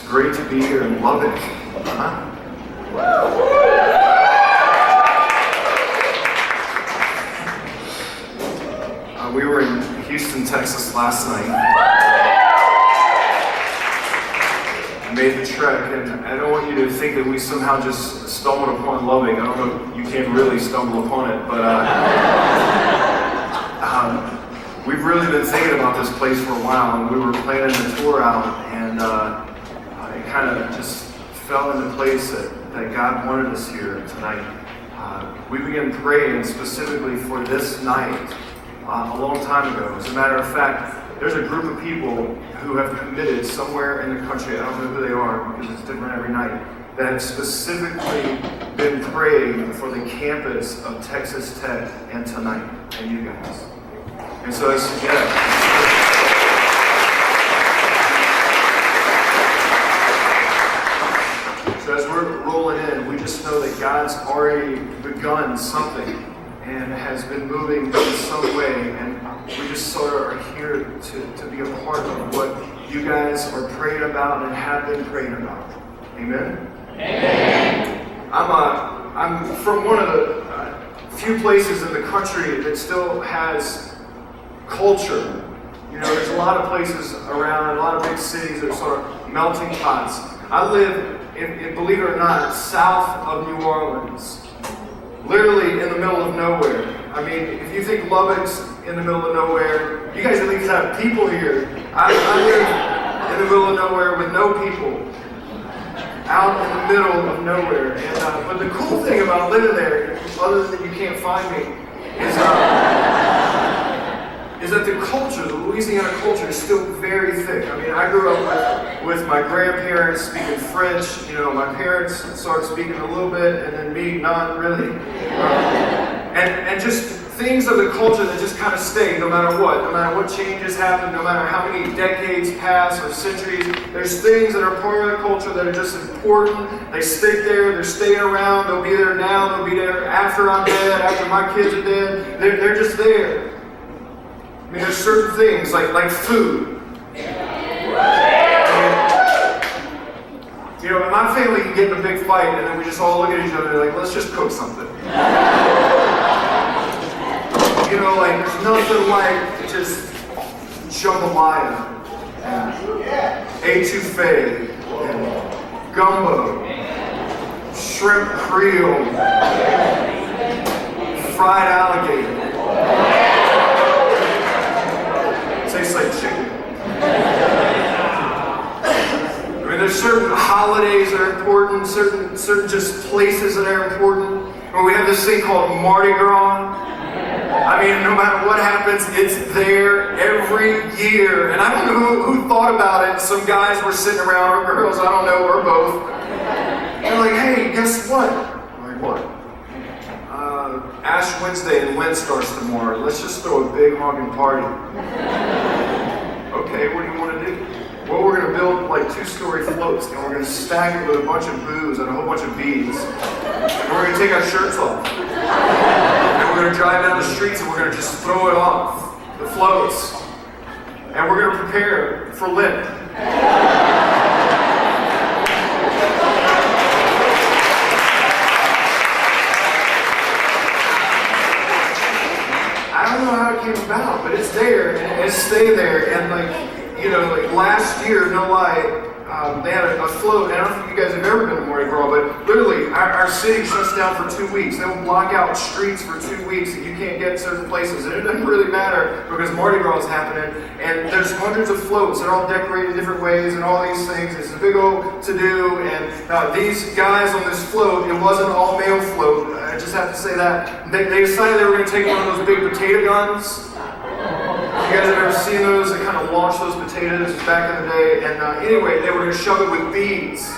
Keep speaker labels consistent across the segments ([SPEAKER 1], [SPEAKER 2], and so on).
[SPEAKER 1] great to be here in Lubbock. We were in Houston, Texas last night. I made the trek, and I don't want you to think that we somehow just stumbled upon Lubbock. I don't know if you can really stumble upon it, but we've really been thinking about this place for a while, and we were planning the tour out, and it kind of just fell into place that God wanted us here tonight. We began praying specifically for this night a long time ago. As a matter of fact, there's a group of people who have committed somewhere in the country, I don't know who they are because it's different every night, that have specifically been praying for the campus of Texas Tech and tonight, and you guys. And so I said, So as we're rolling in, we just know that God's already begun something and has been moving in some way, and we just sort of are here to be a part of what you guys are praying about and have been praying about. Amen? Amen. I'm from one of the few places in the country that still has culture. You know, there's a lot of places around, a lot of big cities that are sort of melting pots. I live, believe it or not, south of New Orleans. Literally in the middle of nowhere. I mean, if you think Lubbock's in the middle of nowhere, you guys at least have people here. I live in the middle of nowhere with no people. Out in the middle of nowhere. And but the cool thing about living there, other than you can't find me, is that the culture, the Louisiana culture, is still very thick. I mean, I grew up with my grandparents speaking French. You know, my parents started speaking a little bit, and then me, not really. And just things of the culture that just kind of stay no matter what changes happen, no matter how many decades pass or centuries. There's things that are part of the culture that are just important. They stick there, they're staying around, they'll be there now, they'll be there after I'm dead, after my kids are dead. They're just there. I mean, there's certain things like food. You know, in my family can get in a big fight, and then we just all look at each other like, let's just cook something. You know, like there's nothing like just jambalaya, and etouffee, and gumbo, shrimp creole, fried alligator. Tastes like chicken. I mean, there's certain holidays that are important, certain just places that are important. Or we have this thing called Mardi Gras. I mean, no matter what happens, it's there every year. And I don't know who thought about it. Some guys were sitting around, or girls, I don't know, or both. They're like, hey, guess what? I'm like, what? Ash Wednesday and Lent starts tomorrow. Let's just throw a big honking party. Okay, what do you want to do? Well, we're going to build like 2-story floats, and we're going to stack it with a bunch of booze and a whole bunch of beads. And we're going to take our shirts off. And we're going to drive down the streets, and we're going to just throw it off, the floats. And we're going to prepare for Lent. I don't know how it came about, but it's there, and it's staying there, and like, you know, like last year, no lie, they had a float, and I don't think you guys have ever been to Mardi Gras, but literally, our city shuts down for 2 weeks. They'll block out streets for 2 weeks, and you can't get certain places, and it doesn't really matter, because Mardi Gras is happening, and there's hundreds of floats. They're all decorated different ways, and all these things. It's a big old to-do, and these guys on this float, it wasn't an all-male float. I just have to say that. They decided they were going to take one of those big potato guns. You guys have ever seen those? They kind of launch those potatoes back in the day. And anyway, they were going to shove it with beads.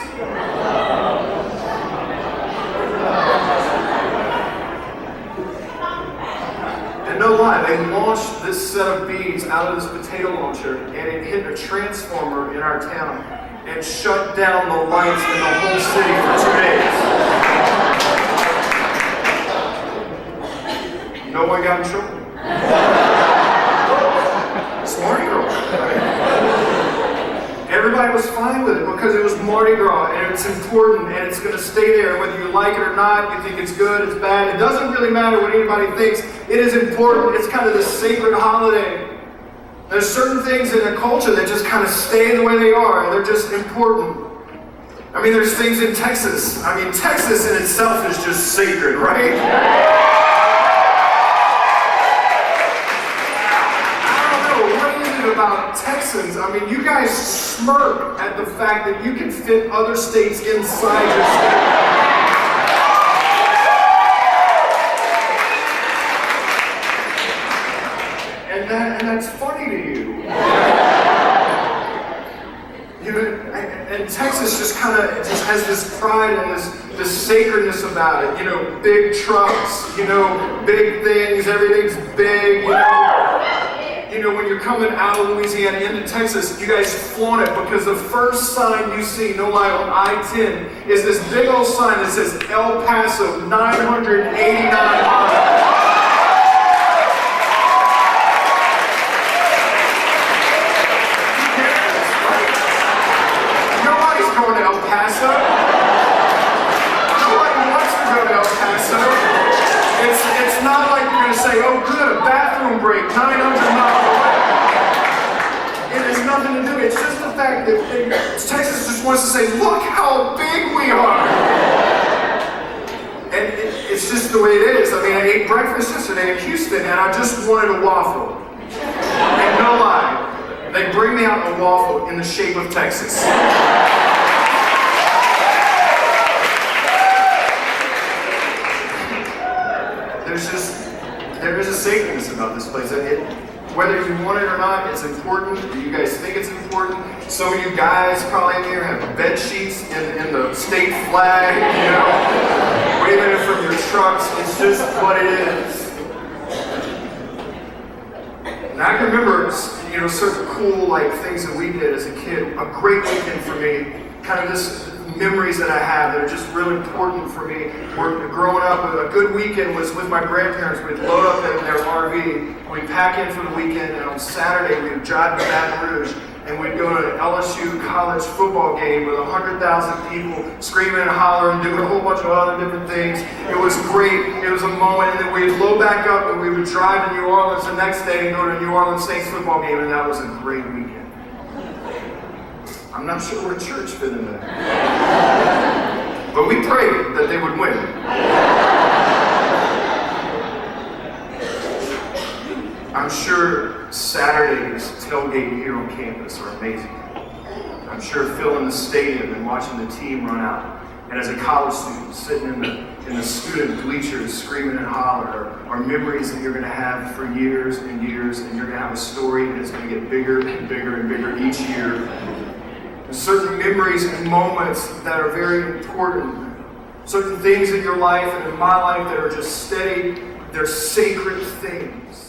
[SPEAKER 1] And no lie, they launched this set of beads out of this potato launcher, and it hit a transformer in our town and shut down the lights in the whole city for 2 days. No one got in trouble. It's Mardi Gras. everybody was fine with it because it was Mardi Gras and it's important and it's going to stay there. Whether you like it or not, you think it's good, it's bad, it doesn't really matter what anybody thinks. It is important. It's kind of this sacred holiday. There's certain things in a culture that just kind of stay the way they are and they're just important. I mean, there's things in Texas. I mean, Texas in itself is just sacred, right? About Texans, I mean, you guys smirk at the fact that you can fit other states inside your state. And that's funny to you. You know, and Texas just kind of just has this pride and this sacredness about it. You know, big trucks, you know, big things, everything's big, you know. You know, when you're coming out of Louisiana into Texas, you guys flaunt it because the first sign you see, no lie, on I-10 is this big old sign that says El Paso, 989 miles. Nobody's going to El Paso. Nobody wants to go to El Paso. It's not like you're going to say, oh good, a bathroom break, 900 miles away. It has nothing to do, it's just the fact that Texas just wants to say, look how big we are. And it's just the way it is. I mean, I ate breakfast yesterday in Houston and I just wanted a waffle. And no lie, they bring me out a waffle in the shape of Texas. There is a sacredness about this place. Whether you want it or not, it's important. You guys think it's important. Some of you guys probably in here have bed sheets in the state flag, you know, waving it from your trucks. It's just what it is. And I can remember, you know, certain cool like things that we did as a kid. A great weekend for me. Kind of this memories that I have that are just really important for me. Growing up, a good weekend was with my grandparents. We'd load up in their RV, we'd pack in for the weekend, and on Saturday we'd drive to Baton Rouge, and we'd go to an LSU college football game with 100,000 people screaming and hollering, doing a whole bunch of other different things. It was great. It was a moment, and then we'd load back up, and we would drive to New Orleans the next day and go to a New Orleans Saints football game, and that was a great weekend. I'm not sure where church fit in there. But we prayed that they would win. I'm sure Saturdays tailgating here on campus are amazing. I'm sure filling the stadium and watching the team run out. And as a college student, sitting in the student bleachers screaming and hollering are memories that you're going to have for years and years, and you're going to have a story and it's going to get bigger and bigger and bigger each year. There's certain memories and moments that are very important. Certain things in your life and in my life that are just steady, they're sacred things.